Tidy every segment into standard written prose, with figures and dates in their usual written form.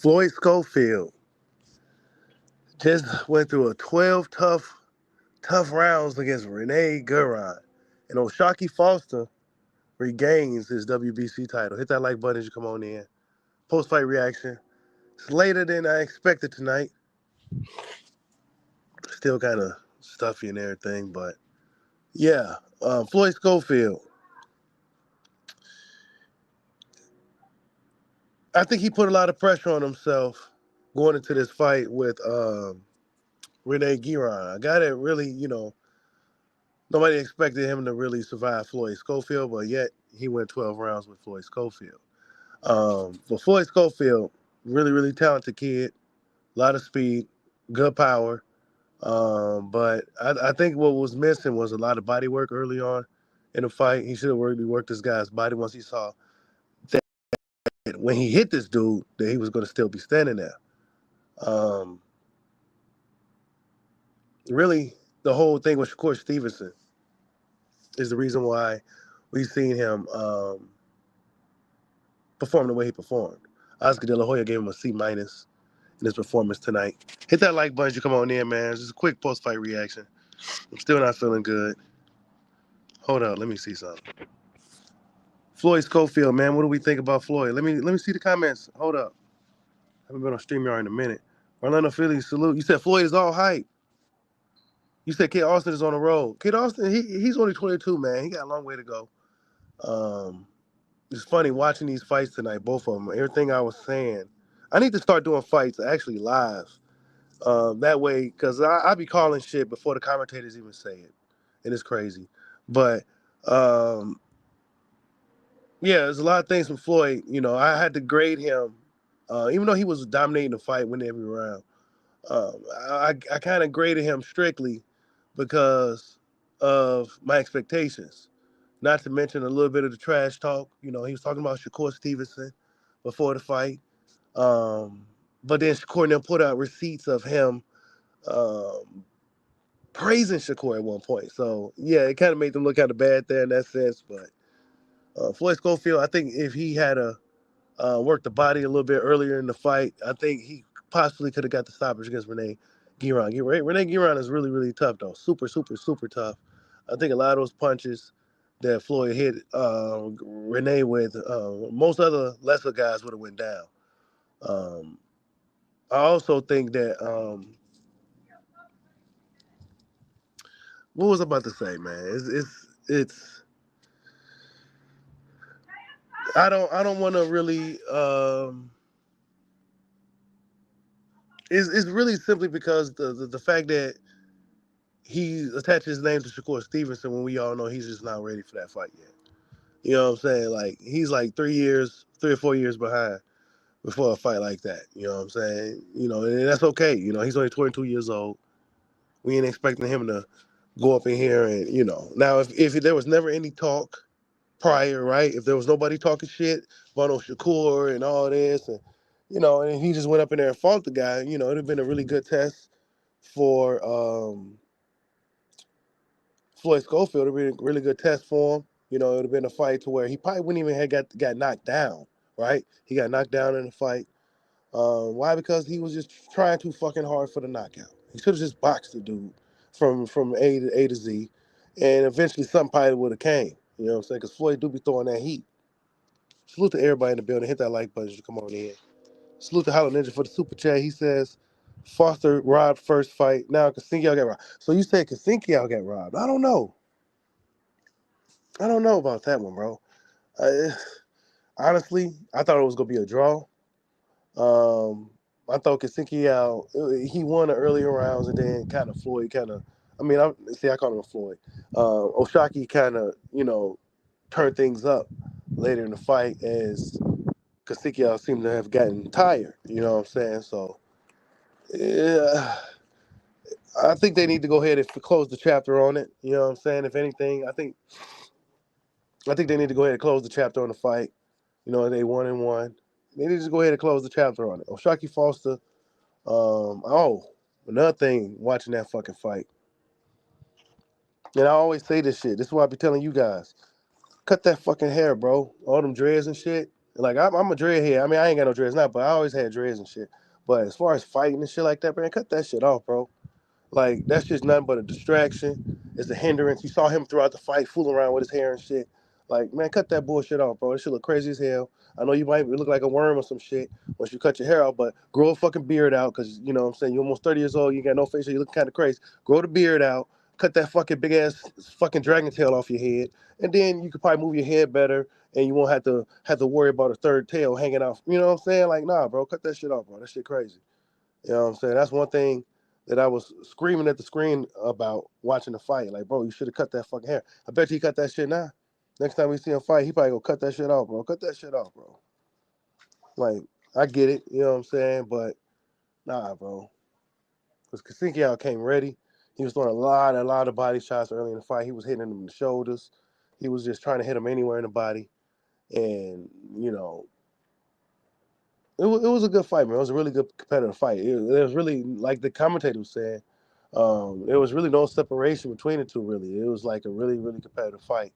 Floyd Schofield just went through a 12 tough rounds against Rene, Giron. And Oshaki Foster regains his WBC title. Hit that like button as you come on in. Post-fight reaction. It's later than I expected tonight. Still kind of stuffy and everything, but yeah. Floyd Schofield. I think he put a lot of pressure on himself going into this fight with Rene Giron. A guy that really, nobody expected him to really survive Floyd Schofield, but yet he went 12 rounds with Floyd Schofield. But Floyd Schofield, really, really talented kid, a lot of speed, good power. But I think what was missing was a lot of body work early on in the fight. He should have really worked this guy's body once he saw that when he hit this dude, that he was going to still be standing there. Um, really, the whole thing with Shakur Stevenson is the reason why we've seen him perform the way he performed. Oscar De La Hoya gave him a C minus in his performance tonight. Hit that like button as you come on in, man. Just a quick post-fight reaction. I'm still not feeling good. Hold up, let me see something. Floyd Schofield, man, what do we think about Floyd? Let me see the comments. Hold up. I haven't been on StreamYard in a minute. Orlando Philly, salute. You said Floyd is all hype. You said Kid Austin is on the road. Kid Austin, he's only 22, man. He got a long way to go. It's funny watching these fights tonight, both of them. Everything I was saying. I need to start doing fights actually live. That way, because I be calling shit before the commentators even say it. And it's crazy. But, yeah, there's a lot of things from Floyd. I had to grade him, even though he was dominating the fight, winning every round. I kind of graded him strictly because of my expectations. Not to mention a little bit of the trash talk. He was talking about Shakur Stevenson before the fight. But then Shakur and them put out receipts of him praising Shakur at one point. So, yeah, it kind of made them look kind of bad there in that sense. But Floyd Schofield, I think if he had worked the body a little bit earlier in the fight, I think he possibly could have got the stoppage against Rene Giron. Rene Giron is really, really tough, though. Super, super, super tough. I think a lot of those punches that Floyd hit Rene with, most other lesser guys would have went down. I also think that what was I about to say, man? It's I don't want to really. It's really simply because the fact that he attached his name to Shakur Stevenson when we all know he's just not ready for that fight yet. You know what I'm saying? Like he's like 3 or 4 years behind before a fight like that. You know what I'm saying? And that's okay. He's only 22 years old. We ain't expecting him to go up in here and Now if there was never any talk prior, right? If there was nobody talking shit about no Shakur and all this, and he just went up in there and fought the guy, it'd have been a really good test for Floyd Schofield. It'd been a really good test for him. It would have been a fight to where he probably wouldn't even have got knocked down, right? He got knocked down in the fight. Why? Because he was just trying too fucking hard for the knockout. He should have just boxed the dude from A to Z, and eventually something probably would have came. You know what I'm saying? Because Floyd do be throwing that heat. Salute to everybody in the building. Hit that like button to come on in. Salute to Hollow Ninja for the super chat. He says, Foster robbed first fight. Now Conceicao got robbed. So you say Conceicao got robbed. I don't know. I don't know about that one, bro. Honestly, I thought it was going to be a draw. I thought Conceicao, he won the earlier rounds, and then kind of Floyd I call him a Floyd. Oshaki kind of, turned things up later in the fight as Conceicao seemed to have gotten tired. You know what I'm saying? So, yeah, I think they need to go ahead and close the chapter on it. You know what I'm saying? If anything, I think they need to go ahead and close the chapter on the fight. They 1-1. They need to just go ahead and close the chapter on it. Oshaki Foster. Another thing, watching that fucking fight. And I always say this shit. This is what I be telling you guys. Cut that fucking hair, bro. All them dreads and shit. Like I'm a dreadhead. I mean, I ain't got no dreads now, but I always had dreads and shit. But as far as fighting and shit like that, man, cut that shit off, bro. Like that's just nothing but a distraction. It's a hindrance. You saw him throughout the fight fooling around with his hair and shit. Like, man, cut that bullshit off, bro. This shit look crazy as hell. I know you might look like a worm or some shit once you cut your hair out, but grow a fucking beard out because, you know what I'm saying, you're almost 30 years old, you got no face, you look kind of crazy. Grow the beard out, cut that fucking big ass fucking dragon tail off your head, and then you could probably move your head better and you won't have to worry about a third tail hanging out. You know what I'm saying? Like, nah, bro, cut that shit off, bro. That shit crazy. You know what I'm saying? That's one thing that I was screaming at the screen about watching the fight. Like, bro, you should have cut that fucking hair. I bet you he cut that shit now. Next time we see him fight, he probably gonna cut that shit off, bro. Cut that shit off, bro. Like, I get it, you know what I'm saying? But nah, bro. Because Conceicao came ready. He was throwing a lot of body shots early in the fight. He was hitting him in the shoulders. He was just trying to hit him anywhere in the body. And, you know, it was a good fight, man. It was a really good competitive fight. It was really, like the commentator was saying, there was really no separation between the two, really. It was like a really, really competitive fight.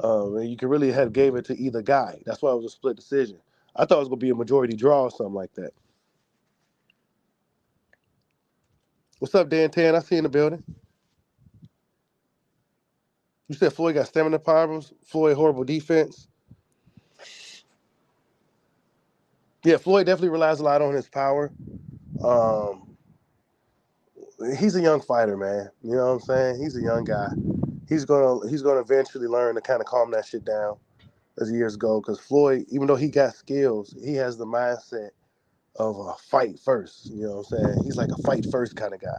And you could really have gave it to either guy. That's why it was a split decision. I thought it was going to be a majority draw or something like that. What's up, Dan Tan? I see you in the building. You said Floyd got stamina problems. Floyd, horrible defense. Yeah, Floyd definitely relies a lot on his power. Um, he's a young fighter, man. You know what I'm saying? He's a young guy. He's gonna eventually learn to kind of calm that shit down as years go. Because Floyd, even though he got skills, he has the mindset of a fight first. You know what I'm saying? He's like a fight first kind of guy.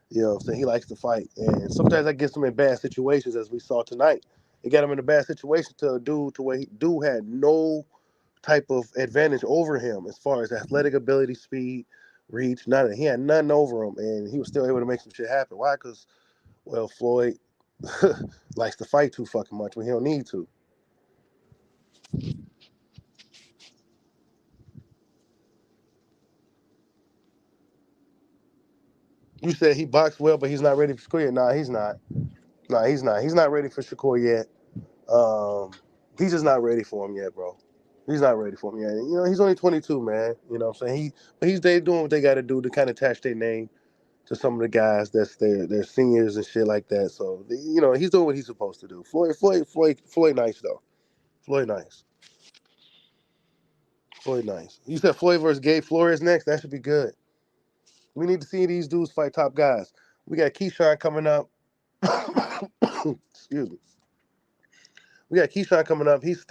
You know what I'm saying? He likes to fight. And sometimes that gets him in bad situations, as we saw tonight. It got him in a bad situation to a dude to where dude had no type of advantage over him as far as athletic ability, speed, reach, none of it. He had nothing over him, and he was still able to make some shit happen. Why? Because, well, Floyd likes to fight too fucking much when he don't need to. You said he boxed well, but he's not ready for Shakur yet. Nah, he's not. Nah, he's not. He's not ready for Shakur yet. Um, he's just not ready for him yet, bro. He's not ready for him yet. You know, he's only 22, man. You know what I'm saying? They doing what they got to do to kind of attach their name to some of the guys that's their seniors and shit like that. So you know, he's doing what he's supposed to do. Floyd nice though. Floyd nice. Floyd nice. You said Floyd versus Gabe Flores next. That should be good. We need to see these dudes fight top guys. We got Keyshawn coming up. Excuse me. We got Keyshawn coming up. He's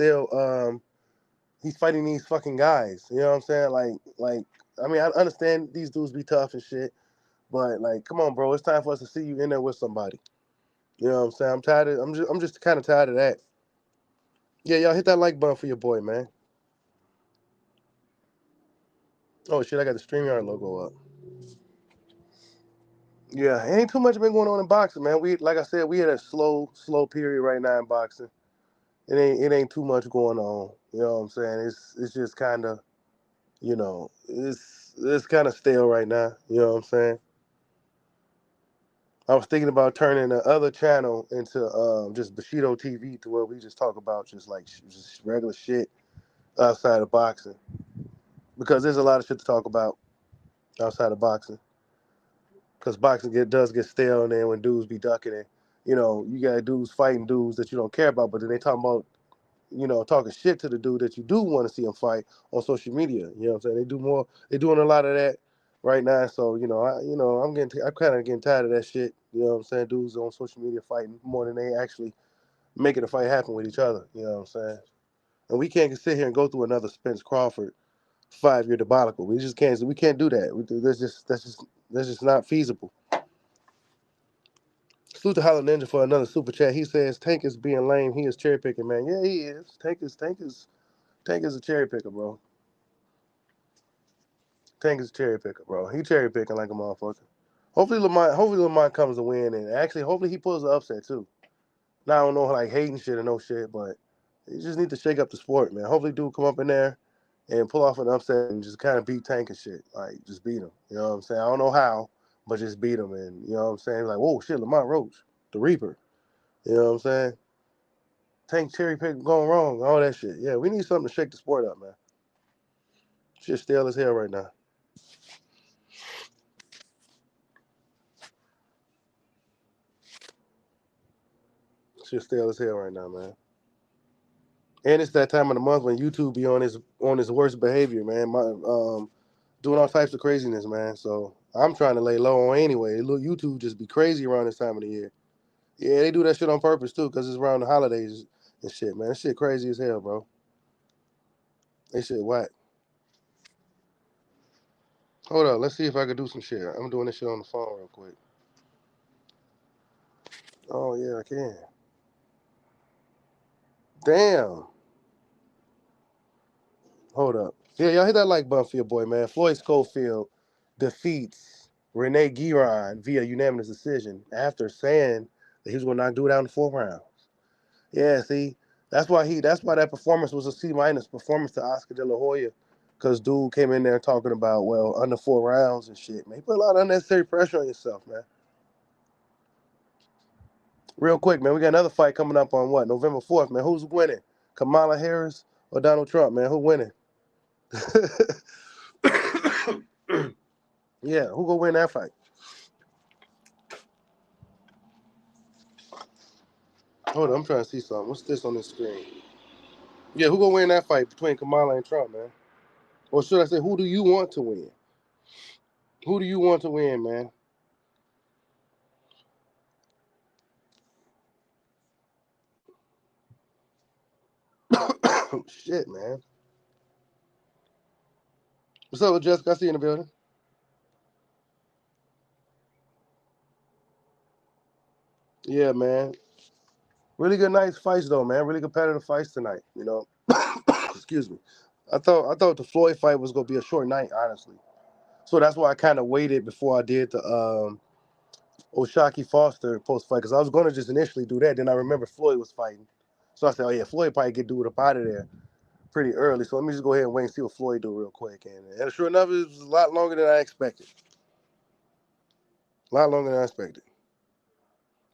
fighting these fucking guys. You know what I'm saying? Like I mean, I understand these dudes be tough and shit, but like, come on, bro. It's time for us to see you in there with somebody. You know what I'm saying? I'm tired of. I'm just kind of tired of that. Yeah, y'all hit that like button for your boy, man. Oh shit, I got the StreamYard logo up. Yeah, ain't too much been going on in boxing, man. Like I said, we had a slow period right now in boxing. It ain't too much going on. You know what I'm saying? It's just kind of, it's kind of stale right now. You know what I'm saying? I was thinking about turning the other channel into just Bushido TV to where we just talk about just like just regular shit outside of boxing because there's a lot of shit to talk about outside of boxing. Because boxing does get stale, and then when dudes be ducking it, you got dudes fighting dudes that you don't care about, but then they talking about, talking shit to the dude that you do want to see him fight on social media. You know what I'm saying? They're doing a lot of that right now. So, I'm kind of getting tired of that shit. You know what I'm saying? Dudes on social media fighting more than they actually making a fight happen with each other. You know what I'm saying? And we can't sit here and go through another Spence Crawford 5-year debacle. We just can't. We can't do that. That's just not feasible. Salute to Hollow Ninja for another super chat. He says Tank is being lame. He is cherry picking, man. Yeah, he is. Tank is a cherry picker, bro. Tank is a cherry picker, bro. He cherry picking like a motherfucker. Hopefully Lamont comes to win, and actually, hopefully he pulls the upset too. Now I don't know like hating shit or no shit, but you just need to shake up the sport, man. Hopefully, dude come up in there and pull off an upset and just kind of beat Tank and shit. Like just beat him. You know what I'm saying? I don't know how, but just beat him, and you know what I'm saying? Like, whoa, shit, Lamont Roach, the Reaper. You know what I'm saying? Tank cherry pick going wrong, all that shit. Yeah, we need something to shake the sport up, man. Shit stale as hell right now. Shit stale as hell right now, man. And it's that time of the month when YouTube be on his worst behavior, man. Doing all types of craziness, man. So I'm trying to lay low on anyway. Look, YouTube just be crazy around this time of the year. Yeah, they do that shit on purpose too, cause it's around the holidays and shit, man. That shit crazy as hell, bro. They shit whack. Hold up, let's see if I can do some shit. I'm doing this shit on the phone real quick. Oh yeah, I can. Damn. Hold up. Yeah, y'all hit that like button for your boy, man. Floyd Schofield defeats Rene Giron via unanimous decision after saying that he was gonna knock dude out in the 4th round. Yeah, see, that's why that performance was a C- performance to Oscar De La Hoya. Cause dude came in there talking about, well, under 4 rounds and shit, man. You put a lot of unnecessary pressure on yourself, man. Real quick, man, we got another fight coming up on what? November 4th, man. Who's winning? Kamala Harris or Donald Trump, man? Who winning? Yeah, who gonna win that fight? Hold on, I'm trying to see something. What's this on the screen? Yeah, who gonna win that fight between Kamala and Trump, man? Or should I say, who do you want to win? Who do you want to win, man? Shit, man. What's up with Jessica? I see you in the building. Yeah, man. Really good nice fights though, man. Really competitive fights tonight. You know. Excuse me. I thought the Floyd fight was gonna be a short night, honestly. So that's why I kind of waited before I did the Oshaki Foster post fight, because I was gonna just initially do that. Then I remember Floyd was fighting, so I said, "Oh yeah, Floyd probably get dude up out of there pretty early." So let me just go ahead and wait and see what Floyd do real quick. And sure enough, it was a lot longer than I expected. A lot longer than I expected.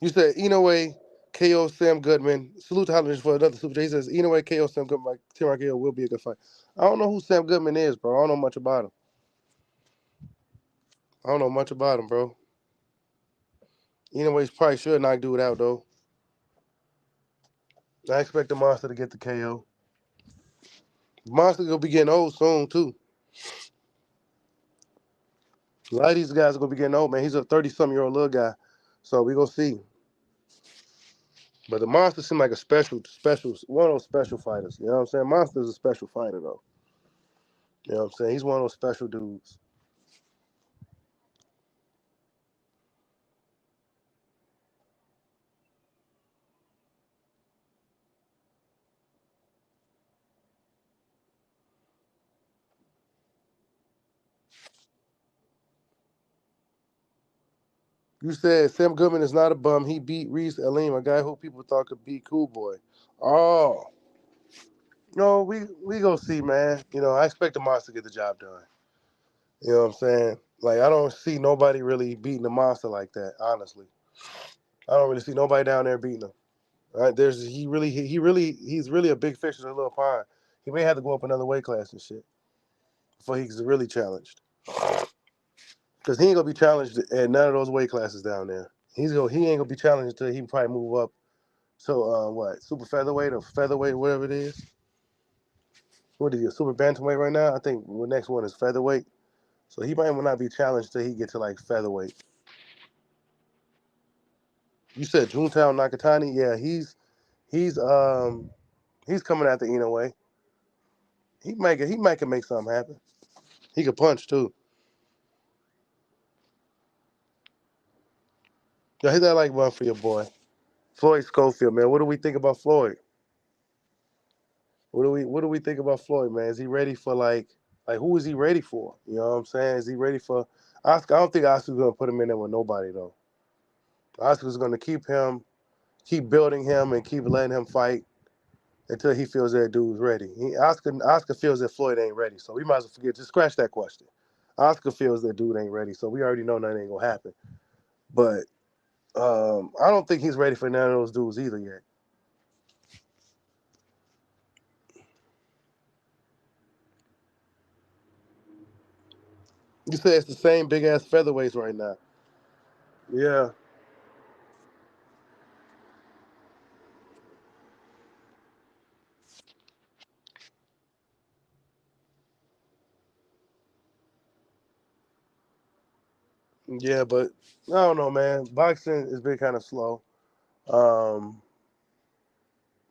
You said Inoue KO Sam Goodman. Salute to Holland for another super. He says Inoue KO Sam Goodman. Tim RKO will be a good fight. I don't know who Sam Goodman is, bro. I don't know much about him. I don't know much about him, bro. Anyways, probably should knock dude out though. I expect the monster to get the KO. Monster gonna be getting old soon too. A lot of these guys are gonna be getting old, man. He's a 30-something-year-old little guy, so we gonna see. But the monster seemed like a special one of those special fighters. You know what I'm saying? Monster's a special fighter though. You know what I'm saying? He's one of those special dudes. You said Sam Goodman is not a bum. He beat Reese Aleem, a guy who people thought could beat Cool Boy. Oh, no, we gonna see, man. You know, I expect the monster to get the job done. You know what I'm saying? Like, I don't see nobody really beating the monster like that. Honestly, I don't really see nobody down there beating him. Right? He's really a big fish in a little pond. He may have to go up another weight class and shit before he's really challenged. Because he ain't gonna be challenged at none of those weight classes down there. He ain't gonna be challenged until he probably move up. So what? Super featherweight or featherweight, whatever it is. What is he? A super bantamweight right now? I think the next one is featherweight. So he might not be challenged till he get to like featherweight. You said Junetown Nakatani? Yeah, he's he's coming after Inoue. He might can make something happen. He could punch too. Yo, hit that like button for your boy. Floyd Schofield, man. What do we think about Floyd? What do we think about Floyd, man? Is he ready for like who is he ready for? You know what I'm saying? Is he ready for Oscar? I don't think Oscar's gonna put him in there with nobody though. Oscar's gonna keep building him and keep letting him fight until he feels that dude's ready. Oscar feels that Floyd ain't ready, so we might as well forget. Just scratch that question. Oscar feels that dude ain't ready, so we already know nothing ain't gonna happen. But I don't think he's ready for none of those dudes either yet. You say it's the same big ass featherweights right now. Yeah. Yeah, but I don't know, man. Boxing has been kind of slow. Um,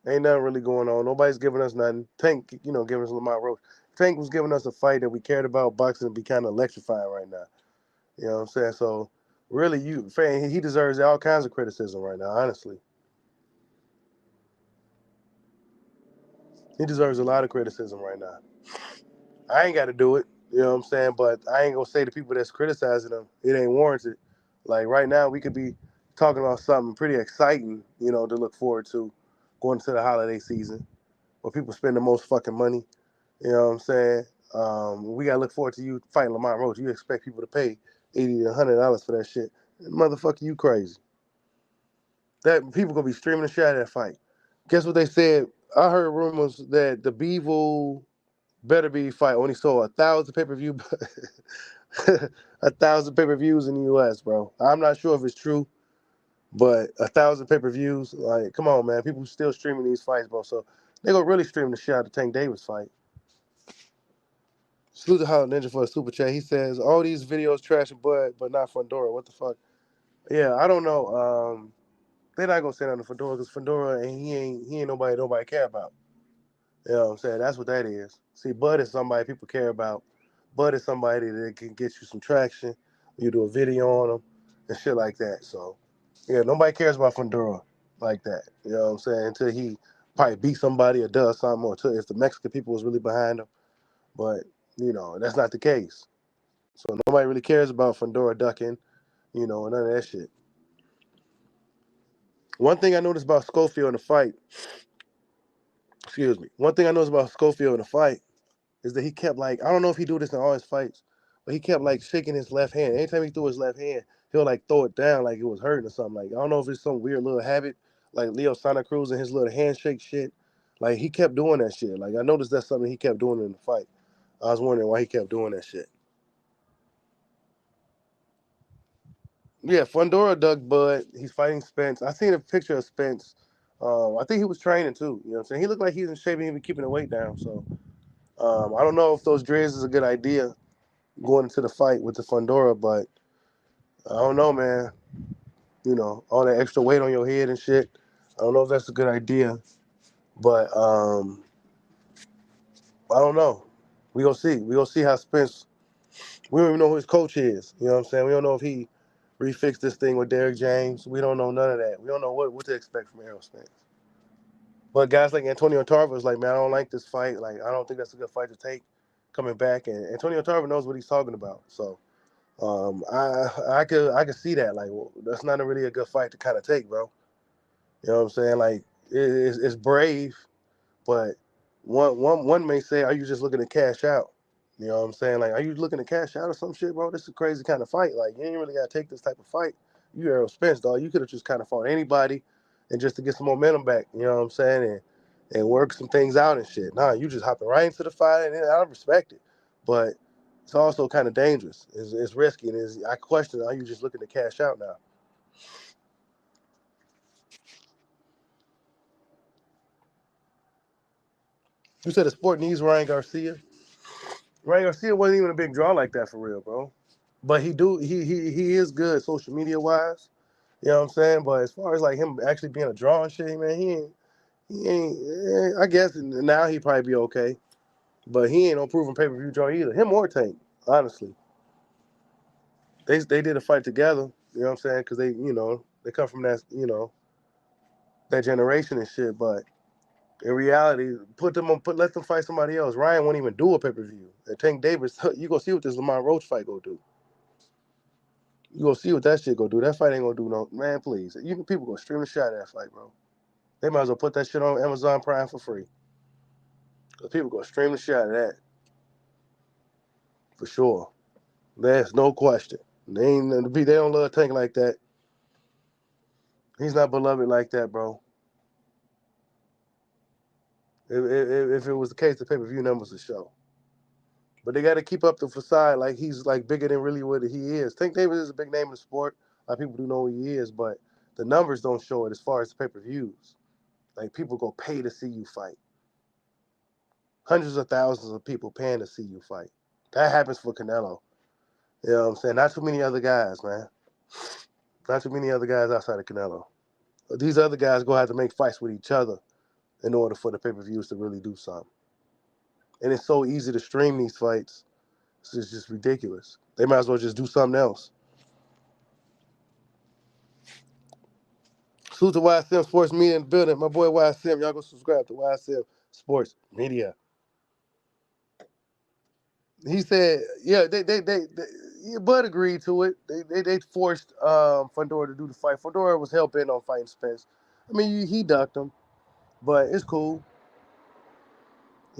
Ain't nothing really going on. Nobody's giving us nothing. Tank, giving us Lamont Roach. Tank was giving us a fight that we cared about. Boxing would be kind of electrifying right now. You know what I'm saying? So, really, he deserves all kinds of criticism right now, honestly. He deserves a lot of criticism right now. I ain't got to do it. You know what I'm saying? But I ain't going to say to people that's criticizing him, it ain't warranted. Like, right now, we could be talking about something pretty exciting, to look forward to going into the holiday season where people spend the most fucking money. You know what I'm saying? We gotta look forward to you fighting Lamont Roach. You expect people to pay $80 to $100 for that shit? Motherfucker, you crazy? That people gonna be streaming the shit out of that fight. Guess what they said? I heard rumors that the Beevil Better Be fight only sold 1,000 pay-per-view, 1,000 pay-per-views in the U.S., bro. I'm not sure if it's true, but 1,000 pay-per-views, like, come on, man. People still streaming these fights, bro. So they gonna really stream the shit out of Tank Davis fight. Salute to Hollow Ninja for a super chat. He says, all these videos trash and but not Fundora. What the fuck? Yeah, I don't know. They're not gonna say nothing to Fundora because Fundora and he ain't nobody care about. You know what I'm saying? That's what that is. See, Bud is somebody people care about. Bud is somebody that can get you some traction. You do a video on them and shit like that. So yeah, nobody cares about Fundora like that. You know what I'm saying? Until he probably beat somebody or does something, or if the Mexican people was really behind him. But that's not the case. So nobody really cares about Fundora ducking, and none of that shit. One thing I noticed about Schofield in the fight, excuse me, one thing I noticed about Schofield in the fight is that he kept like, I don't know if he do this in all his fights, but he kept like shaking his left hand. Anytime he threw his left hand, he'll like throw it down like it was hurting or something. Like, I don't know if it's some weird little habit, like Leo Santa Cruz and his little handshake shit. Like, he kept doing that shit. Like, I noticed that's something he kept doing in the fight. I was wondering why he kept doing that shit. Yeah, Fundora dug Bud. He's fighting Spence. I seen a picture of Spence. I think he was training too. You know what I'm saying? He looked like he's in shape and he was keeping the weight down. So I don't know if those dreads is a good idea going into the fight with the Fundora, but I don't know, man. All that extra weight on your head and shit. I don't know if that's a good idea, but I don't know. We gonna see. We gonna see how Spence. We don't even know who his coach is. You know what I'm saying? We don't know if he refixed this thing with Derrick James. We don't know none of that. We don't know what to expect from Errol Spence. But guys like Antonio Tarver is like, man, I don't like this fight. Like, I don't think that's a good fight to take coming back. And Antonio Tarver knows what he's talking about. So I could see that. Like, well, that's not really a good fight to kind of take, bro. You know what I'm saying? Like, it's brave, but one may say, are you just looking to cash out? You know what I'm saying? Like, are you looking to cash out or some shit, bro? This is a crazy kind of fight. Like, you ain't really got to take this type of fight. You Errol Spence, dog. You could have just kind of fought anybody and just to get some momentum back. You know what I'm saying? And work some things out and shit. Nah, you just hopping right into the fight, and I respect it. But it's also kind of dangerous. It's risky. And I question, are you just looking to cash out now? You said the sport needs Ryan Garcia. Ryan Garcia wasn't even a big draw like that for real, bro. But he is good social media wise. You know what I'm saying? But as far as like him actually being a draw and shit, man, he ain't. I guess now he probably be okay. But he ain't no proven pay per view draw either. Him or Tank, honestly. They did a fight together. You know what I'm saying? Because they come from that generation and shit. But in reality, let them fight somebody else. Ryan won't even do a pay per view. And Tank Davis, you gonna see what this Lamont Roach fight gonna do. You gonna see what that shit gonna do. That fight ain't gonna do no, man. Please, people gonna stream the shit out of that fight, bro. They might as well put that shit on Amazon Prime for free. Cause people gonna stream the shit out of that for sure. There's no question. They don't love Tank like that. He's not beloved like that, bro. If it was the case, the pay per view numbers would show. But they got to keep up the facade like he's like bigger than really what he is. Tank Davis is a big name in the sport. A lot of people do know who he is, but the numbers don't show it as far as the pay-per-views. Like people go pay to see you fight. Hundreds of thousands of people paying to see you fight. That happens for Canelo. You know what I'm saying? Not too many other guys, man. Not too many other guys outside of Canelo. These other guys go have to make fights with each other in order for the pay-per-views to really do something. And it's so easy to stream these fights. It's just ridiculous. They might as well just do something else. Salute to YSM Sports Media in the building. My boy YSM, y'all go subscribe to YSM Sports Media. He said, yeah, Bud agreed to it. They forced Fundora to do the fight. Fundora was hell bent on fighting Spence. I mean, he ducked him, but it's cool.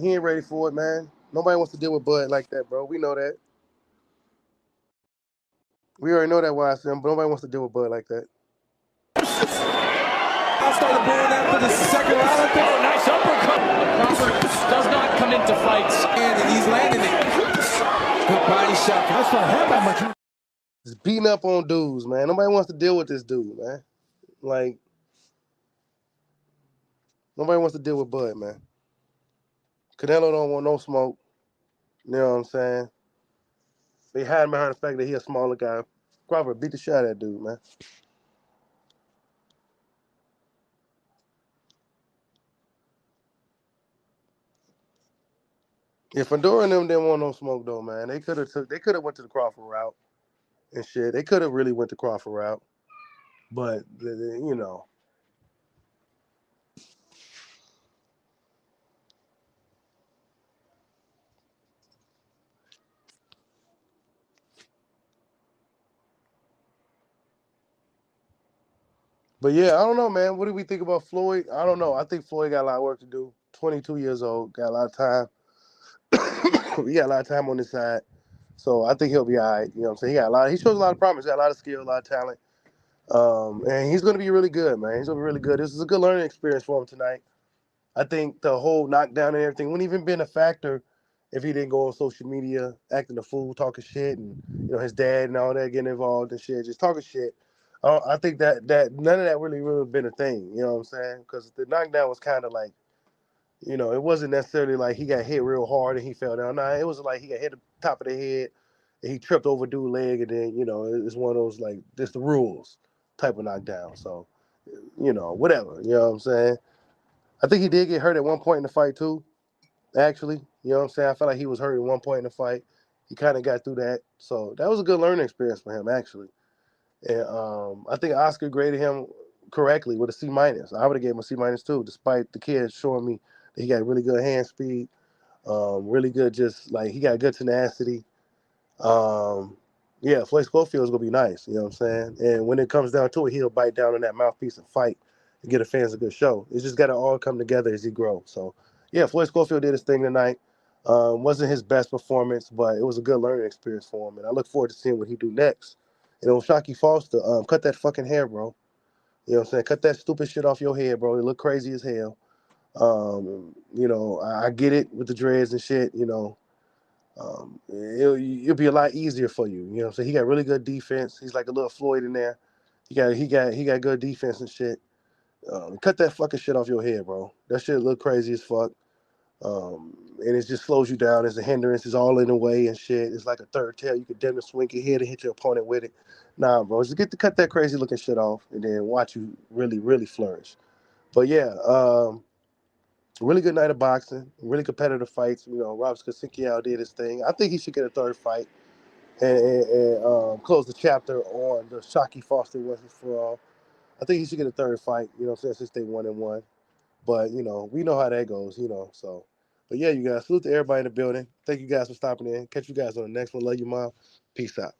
He ain't ready for it, man. Nobody wants to deal with Bud like that, bro. We know that. We already know that YSM, but nobody wants to deal with Bud like that. I started blowing after the second round. Oh, nice uppercut. Crawford does not come into fights. And he's landing it. Good body shot. That's not that much. Just beating up on dudes, man. Nobody wants to deal with this dude, man. Like, nobody wants to deal with Bud, man. Canelo don't want no smoke. You know what I'm saying? They hide behind the fact that he a smaller guy. Crawford beat the shit out of that dude, man. Yeah, Fundora and them didn't want no smoke though, man. They could have went to the Crawford route and shit. They could have really went the Crawford route, but you know. But yeah, I don't know, man. What do we think about Floyd? I don't know. I think Floyd got a lot of work to do. 22 years old, got a lot of time. He got a lot of time on his side. So I think he'll be all right. You know what I'm saying? He shows a lot of promise, got a lot of skill, a lot of talent. And he's gonna be really good, man. He's gonna be really good. This is a good learning experience for him tonight. I think the whole knockdown and everything wouldn't even been a factor if he didn't go on social media acting a fool, talking shit, and his dad and all that getting involved and shit, just talking shit. I think that none of that really been a thing. You know what I'm saying? Because the knockdown was kind of like, it wasn't necessarily like he got hit real hard and he fell down. Nah, it was like he got hit at the top of the head and he tripped over dude's leg, and then it's one of those like this the rules type of knockdown. So whatever. You know what I'm saying? I think he did get hurt at one point in the fight too. Actually, you know what I'm saying? I felt like he was hurt at one point in the fight. He kind of got through that, so that was a good learning experience for him actually. And I think Oscar graded him correctly with a C minus. I would have gave him a C minus too, despite the kid showing me that he got really good hand speed, really good, just like he got good tenacity. Yeah, Floyd Schofield is gonna be nice. You know what I'm saying? And when it comes down to it, he'll bite down on that mouthpiece and fight and get the fans a good show. It's just got to all come together as he grows. So, yeah, Floyd Schofield did his thing tonight. Wasn't his best performance, but it was a good learning experience for him. And I look forward to seeing what he do next. Shocky Foster, cut that fucking hair, bro. You know what I'm saying? Cut that stupid shit off your head, bro. You look crazy as hell. I get it with the dreads and shit, it'll be a lot easier for you. You know what I'm saying? He got really good defense. He's like a little Floyd in there. He got good defense and shit. Cut that fucking shit off your head, bro. That shit look crazy as fuck. And it just slows you down. It's a hindrance. It's all in the way and shit. It's like a third tail. You could damn near swing your head and hit your opponent with it. Nah, bro. Just get to cut that crazy looking shit off and then watch you really, really flourish. But yeah, really good night of boxing. Really competitive fights. Rob Conceicao did his thing. I think he should get a third fight and close the chapter on the Shakur Foster once and for all. I think he should get a third fight, since they 1-1. But, we know how that goes, so. But, yeah, you guys, salute to everybody in the building. Thank you guys for stopping in. Catch you guys on the next one. Love you, Mom. Peace out.